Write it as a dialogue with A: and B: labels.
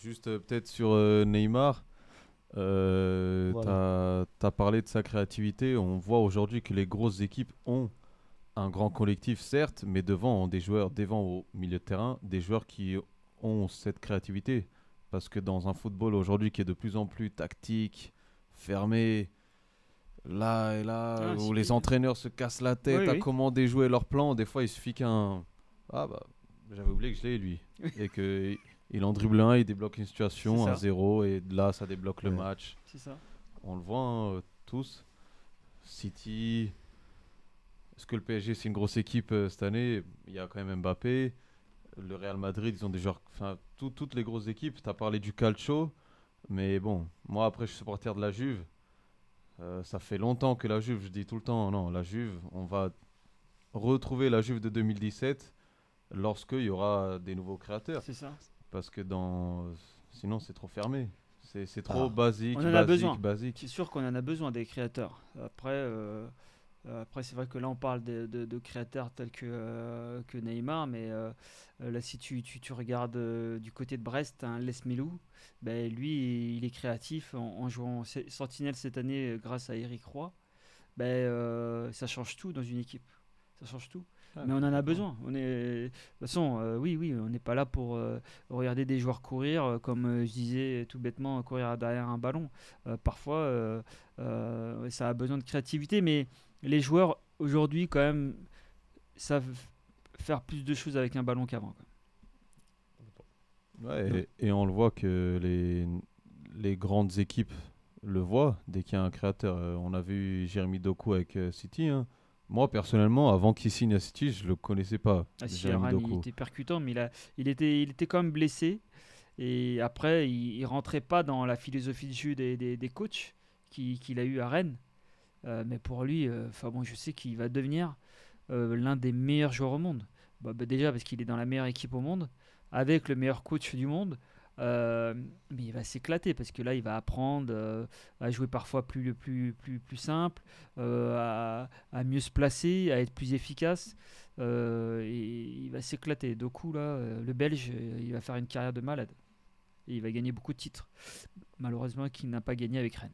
A: Juste peut-être sur Neymar,
B: Voilà.
A: t'as parlé de sa créativité. On voit aujourd'hui que les grosses équipes ont un grand collectif, certes, mais devant ont des joueurs, devant au milieu de terrain, des joueurs qui ont cette créativité. Parce que dans un football aujourd'hui qui est de plus en plus tactique, fermé, là et là,
C: Ah,
A: où
C: si,
A: les entraîneurs se cassent la tête
C: oui,
A: à
C: oui.
A: comment déjouer leur plan, des fois il suffit qu'un. Ah bah, j'avais oublié que je l'ai lui. Et que il en dribble un, il débloque une
C: C'est
A: situation, un
C: ça,
A: zéro, et là ça débloque le
B: Ouais.
A: match.
C: c'est ça.
A: On le voit hein, tous. City, est-ce que le PSG c'est une grosse équipe cette année? Il y a quand même Mbappé. Le Real Madrid, ils ont des joueurs. Enfin, toutes les grosses équipes. Tu as parlé du Calcio. Mais bon, moi après, je suis supporter de la Juve. Ça fait longtemps que la Juve, je dis tout le temps, non, la Juve, on va retrouver la Juve de 2017 lorsqu'il y aura des nouveaux créateurs.
C: C'est ça.
A: Parce que sinon, c'est trop fermé. C'est trop
B: Ah,
C: On
A: basique,
C: en a
A: basique,
C: besoin. C'est
A: basique.
C: sûr qu'on en a besoin des créateurs. Après c'est vrai que là, on parle de créateurs tels que Neymar, mais là, si tu regardes du côté de Brest, hein, Les Melou, ben, lui, il est créatif en jouant Sentinelle cette année grâce à Eric Roy. Ben, ça change tout dans une équipe. Ça change tout.
A: Ah,
C: Mais on en a
A: complètement.
C: besoin. De toute façon, oui, oui, on n'est pas là pour regarder des joueurs courir, comme je disais tout bêtement, courir derrière un ballon. Parfois, ça a besoin de créativité, mais les joueurs aujourd'hui, quand même, savent faire plus de choses avec un ballon qu'avant, quoi.
B: non.
A: Ouais, et on le voit que les grandes équipes le voient dès qu'il y a un créateur. On a vu Jérémy Doku avec City, hein. Moi, personnellement, avant qu'il signe à City, je le connaissais pas,
C: Ah si,
A: Jérémy
C: Aran, il
A: Doku.
C: était percutant, mais il était quand même blessé. Et après, il rentrait pas dans la philosophie de jeu des coachs qu'il a eu à Rennes. Mais pour lui, enfin bon, je sais qu'il va devenir l'un des meilleurs joueurs au monde. Bah, déjà parce qu'il est dans la meilleure équipe au monde, avec le meilleur coach du monde. Euh, mais il va s'éclater parce que là, il va apprendre à jouer parfois plus simple, à mieux se placer, à être plus efficace. Et il va s'éclater. Doku, là, le Belge, il va faire une carrière de malade. Et il va gagner beaucoup de titres. Malheureusement, qu'il n'a pas gagné avec Rennes.